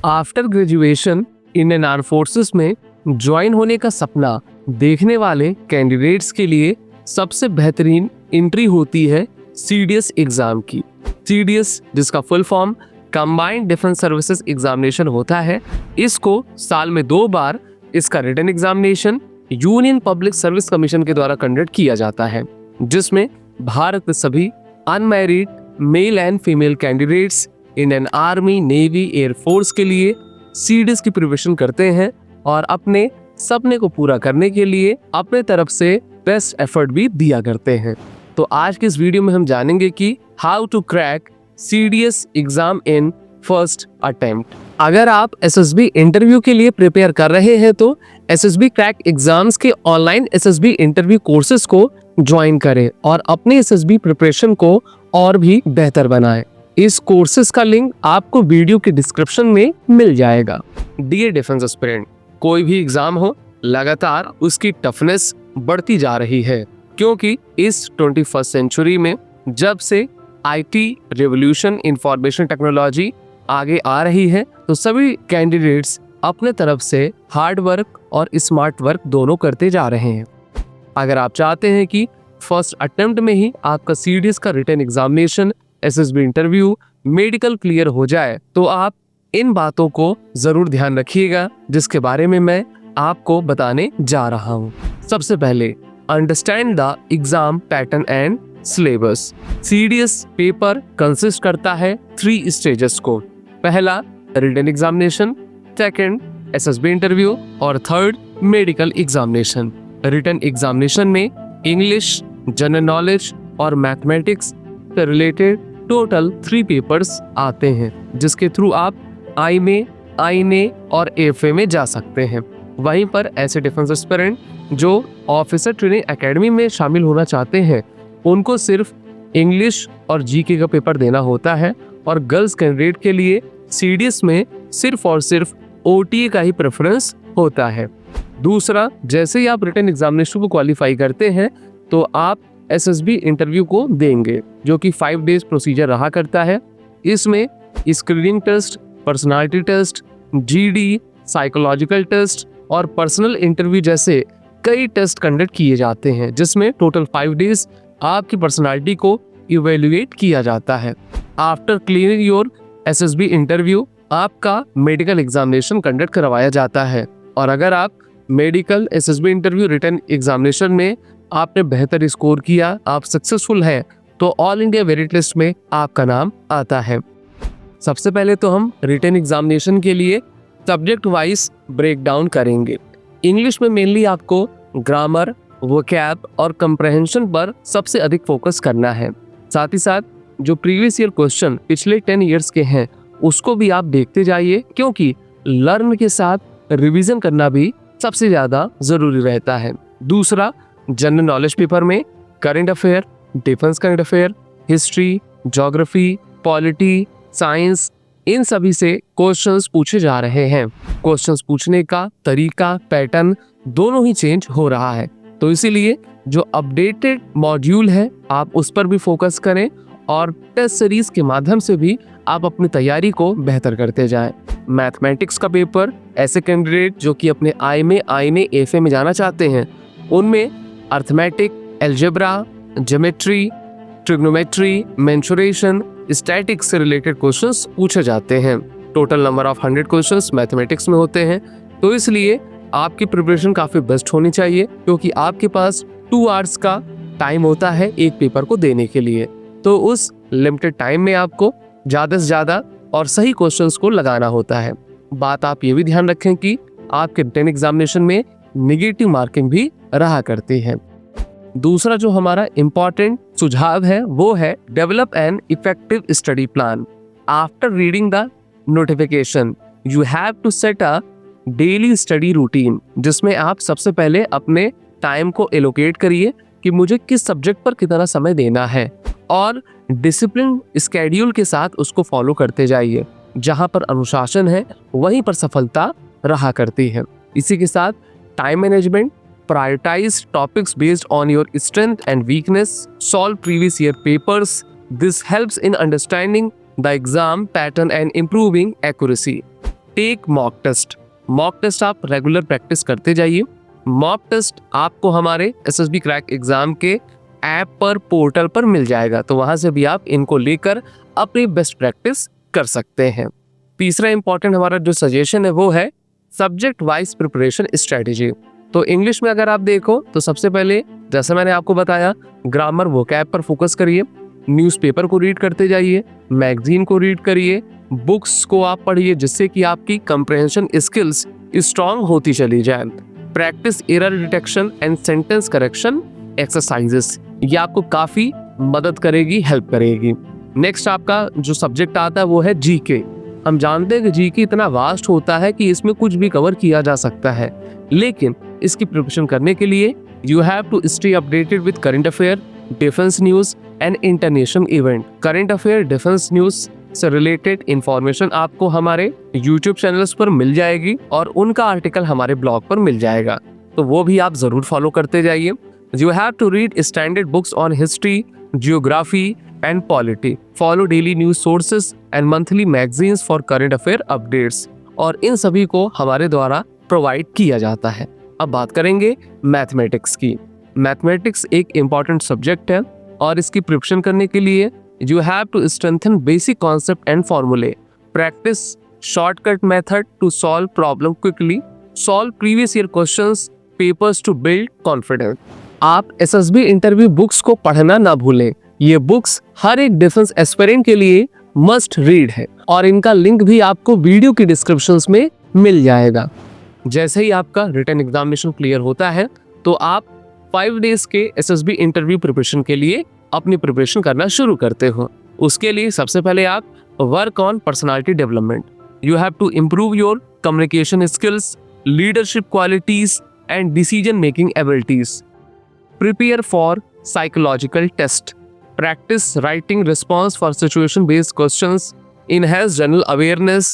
After graduation Indian arm forces में join होने का सपना देखने वाले कैंडिडेट्स के लिए सबसे बेहतरीन एंट्री होती है सीडीएस एग्जाम की। सीडीएस जिसका full form combined defence services examination होता है। इसको साल में 2 बार इसका written examination union public service commission के द्वारा कंडक्ट किया जाता है, जिसमें भारत के सभी unmarried male and female candidates Indian army, navy, air force के लिए सीडीएस की प्रिपरेशन करते हैं और अपने सपने को पूरा करने के लिए अपने तरफ से बेस्ट एफर्ट भी दिया करते हैं। तो आज के इस वीडियो में हम जानेंगे कि how to crack CDS exam in first attempt. अगर आप एसएसबी इंटरव्यू के लिए प्रिपेयर कर रहे हैं तो एसएसबी क्रैक एग्जाम्स के ऑनलाइन एसएसबी इंटरव्यू कोर्सेज को ज्वाइन करें और अपने एसएसबी प्रिपरेशन को और भी बेहतर बनाएं। इस कोर्सेज का लिंक आपको वीडियो के डिस्क्रिप्शन में मिल जाएगा। डियर डिफेंस एस्पिरेंट, कोई भी एग्जाम हो, लगातार उसकी टफनेस बढ़ती जा रही है, क्योंकि इस 21st सेंचुरी में जब से आईटी रेवोल्यूशन, इंफॉर्मेशन टेक्नोलॉजी आगे आ रही है, तो सभी कैंडिडेट्स अपने तरफ से हार्ड वर्क और स्मार्ट वर्क दोनों करते जा रहे हैं। अगर आप चाहते हैं कि फर्स्ट अटेम्प्ट में ही आपका सीडीएस का written examination, SSB interview, medical clear हो जाए, तो आप इन बातों को जरूर ध्यान रखिएगा, जिसके बारे में मैं आपको बताने जा रहा हूँ। सबसे पहले understand the exam pattern and syllabus. CDS paper consist करता है 3 स्टेजेस को। पहला written examination, second SSB interview और third medical examination. Written examination में इंग्लिश, जनरल नॉलेज और मैथमेटिक्स से रिलेटेड टोटल 3 पेपर्स आते हैं, जिसके थ्रू आप आई में, आईने और एफए में जा सकते हैं। वहीं पर ऐसे डिफेंस एस्पिरेंट जो ऑफिसर ट्रेनिंग एकेडमी में शामिल होना चाहते हैं, उनको सिर्फ इंग्लिश और जीके का पेपर देना होता है और गर्ल्स कैंडिडेट के लिए सीडीएस में सिर्फ और सिर्फ ओटीए का ही प्रेफरेंस होता है। दूसरा, जैसे ही आप रिटन एग्जामिनेशन को क्वालिफाई करते हैं तो आप एसएसबी इंटरव्यू को देंगे, जो कि 5 डेज प्रोसीजर रहा करता है। इसमें screening test, personality test, GD, psychological test और पर्सनल इंटरव्यू जैसे कई टेस्ट कंडक्ट किए जाते हैं, जिसमें टोटल 5 डेज आपकी पर्सनालिटी को इवेल्युएट किया जाता है। After clearing your SSB interview आपका मेडिकल एग्जामिनेशन कंडक्ट करवाया जाता है और अगर आप medical, SSB interview, written examination में आपने बेहतर स्कोर किया, आप सक्सेसफुल हैं, तो ऑल इंडिया मेरिट लिस्ट में आपका नाम आता है। सबसे पहले तो हम रिटन एग्जामिनेशन के लिए सब्जेक्ट वाइज ब्रेक डाउन करेंगे। इंग्लिश में मेनली आपको ग्रामर, वोकैब और कंप्रहेंशन पर सबसे अधिक फोकस करना है। साथ ही साथ जो प्रीवियस ईयर क्वेश्चन पिछले 10 इयर्स के हैं, उसको भी आप देखते जाइए, क्योंकि लर्न के साथ रिवीजन करना भी सबसे ज़्यादा ज़रूरी रहता है। दूसरा, जनरल नॉलेज पेपर में current affair, defence current affair, history, geography, polity, science, इन सभी से क्वेश्चंस पूछे जा रहे हैं। क्वेश्चंस पूछने का तरीका, पैटर्न दोनों ही चेंज हो रहा है, तो इसीलिए जो अपडेटेड मॉड्यूल है आप उस पर भी फोकस करें और टेस्ट सीरीज के माध्यम से भी आप अपनी तैयारी को बेहतर करते जाएं। मैथमेटिक्स का पेपर ऐसे कैंडिडेट जो कि अपने आई में, आईने, एफए में जाना चाहते हैं, उनमें arithmetic, algebra, geometry, trigonometry, mensuration, statics से रिलेटेड क्वेश्चंस पूछे जाते हैं। Total number of 100 questions mathematics में होते हैं, तो इसलिए आपकी प्रिपरेशन काफ़ी बेस्ट होनी चाहिए, क्योंकि आपके पास 2 आवर्स का टाइम होता है एक पेपर को देने के लिए। तो उस लिमिटेड टाइम में आपको ज़्यादा से ज़्यादा और सही क्वेश्चंस को लगाना होता है। बात आप ये भी ध्यान रखें कि आपके रिटन एग्जामिनेशन में नेगेटिव मार्किंग भी रहा करती है। दूसरा जो हमारा इम्पॉर्टेंट सुझाव है वो है develop an effective study plan. After reading the notification you have to set a daily study routine, जिसमें आप सबसे पहले अपने टाइम को एलोकेट करिए कि मुझे किस सब्जेक्ट पर कितना समय देना है और डिसिप्लिन स्केड्यूल के साथ उसको फॉलो करते जाइए। जहाँ पर अनुशासन है वहीं पर सफलता रहा करती है। इसी के साथ time management, prioritize topics based on your strength and weakness, solve previous year papers. This helps in understanding the exam pattern and improving accuracy. Take mock test. Mock test आप रेगुलर प्रैक्टिस करते जाइए। Mock test आपको हमारे SSB crack exam के app पर, portal पर मिल जाएगा, तो वहां से भी आप इनको लेकर अपनी बेस्ट प्रैक्टिस कर सकते हैं। तीसरा इंपॉर्टेंट हमारा जो सजेशन है वो है सब्जेक्ट वाइज प्रिपरेशन स्ट्रेटेजी। तो इंग्लिश में अगर आप देखो तो सबसे पहले जैसे मैंने आपको बताया, ग्रामर वोकैब पर फोकस करिए, न्यूज़पेपर को रीड करते जाइए, मैगजीन को रीड करिए, बुक्स को आप पढ़िए जिससे कि आपकी कंप्रहेंशन स्किल्स स्ट्रांग होती चली जाए। Practice error detection and sentence correction exercises, ये आपको काफ़ी मदद करेगी, हेल्प करेगी। नेक्स्ट आपका जो सब्जेक्ट आता है वो है जीके। हम जानते हैं कि जीके इतना वास्ट होता है कि इसमें कुछ भी कवर किया जा सकता है, लेकिन इसकी प्रिपरेशन करने के लिए you have to stay updated with current affair, defence news and international event. Current affair, defence news से रिलेटेड इंफॉर्मेशन आपको हमारे यूट्यूब चैनल्स पर मिल जाएगी और उनका आर्टिकल हमारे ब्लॉग पर मिल जाएगा, तो वो भी आप ज़रूर फॉलो करते जाइए। You have to read standard books on history, geography and polity. Follow daily news sources and monthly magazines for current affair updates. और इन सभी को हमारे द्वारा प्रोवाइड किया जाता है। अब बात करेंगे मैथमेटिक्स की। मैथमेटिक्स एक इम्पॉर्टेंट सब्जेक्ट है और इसकी प्रिपरेशन करने के लिए you have to strengthen basic concept and formulae. Practice shortcut method to solve problem quickly. Solve previous year questions, papers to build confidence. आप एसएसबी इंटरव्यू बुक्स को पढ़ना ना भूलें। ये बुक्स हर एक डिफेंस एस्पिरेंट के लिए मस्ट रीड है और इनका लिंक भी आपको वीडियो की डिस्क्रिप्शंस में मिल जाएगा। जैसे ही आपका रिटन एग्जामिनेशन क्लियर होता है तो आप 5 डेज के एसएसबी इंटरव्यू प्रिपरेशन के लिए अपनी प्रिपरेशन करना शुरू करते हो। उसके लिए सबसे पहले आप work on personality development. You have to improve your communication skills, leadership qualities and decision making abilities. Prepare for psychological test. Practice writing response for situation-based questions. Enhance general awareness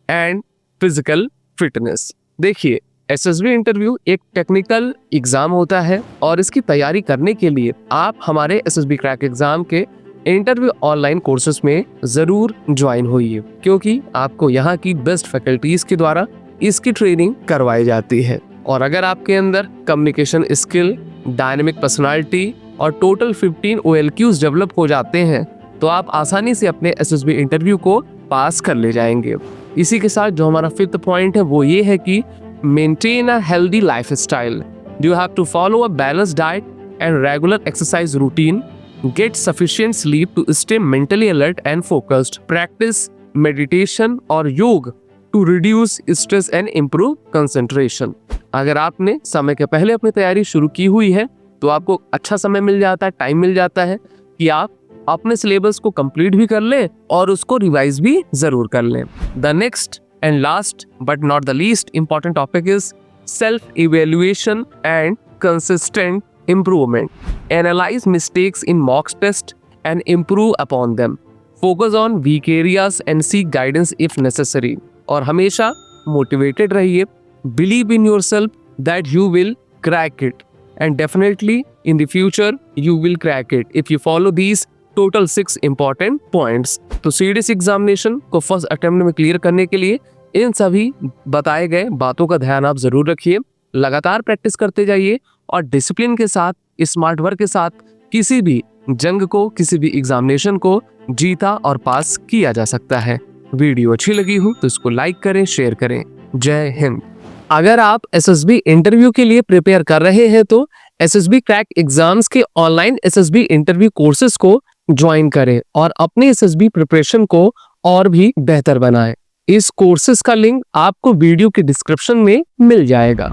and physical fitness. देखिए, SSB interview एक technical exam होता है और इसकी तैयारी करने के लिए आप हमारे एसएसबी क्रैक एग्जाम के इंटरव्यू ऑनलाइन कोर्सेज में जरूर ज्वाइन होइए, क्योंकि आपको यहाँ की बेस्ट फैकल्टीज के द्वारा इसकी ट्रेनिंग करवाई जाती है। और अगर आपके अंदर कम्युनिकेशन स्किल, डायनेमिक पर्सनालिटी और टोटल 15 OLQs डेवलप हो जाते हैं तो आप आसानी से अपने एसएसबी इंटरव्यू को पास कर ले जाएंगे। इसी के साथ जो हमारा 5th पॉइंट है वो ये है कि maintain a healthy lifestyle. You have to follow a balanced diet and regular exercise routine. Get sufficient sleep to stay mentally alert and focused. Practice meditation और yoga to reduce stress and improve concentration. अगर आपने समय के पहले अपनी तैयारी शुरू की हुई है तो आपको अच्छा समय मिल जाता है, टाइम मिल जाता है कि आप अपने सिलेबस को कंप्लीट भी कर लें और उसको रिवाइज भी जरूर कर लें। The next and last but not the least important topic is self evaluation and consistent improvement. Analyse mistakes in mock test and improve upon them. Focus on weak areas and seek guidance if necessary. और हमेशा motivated रहिए। Believe in yourself that you will crack it, and definitely in the future you will crack it if you follow these total 6 important points. तो CDS examination को first attempt में clear करने के लिए इन सभी बताए गए बातों का ध्यान आप जरूर रखिए। लगातार प्रैक्टिस करते जाइए और डिसिप्लिन के साथ, स्मार्ट वर्क के साथ किसी भी जंग को, किसी भी एग्जामिनेशन को जीता और पास किया जा सकता है। वीडियो अच्छी लगी हो तो इसको लाइक करें, शेयर करें। जय हिंद। अगर आप एसएसबी इंटरव्यू के लिए प्रिपेयर कर रहे हैं तो एसएसबी क्रैक एग्जाम्स के ऑनलाइन एसएसबी इंटरव्यू कोर्सेज को ज्वाइन करें और अपने एसएसबी प्रिपरेशन को और भी बेहतर बनाएं। इस कोर्सेज का लिंक आपको वीडियो के डिस्क्रिप्शन में मिल जाएगा।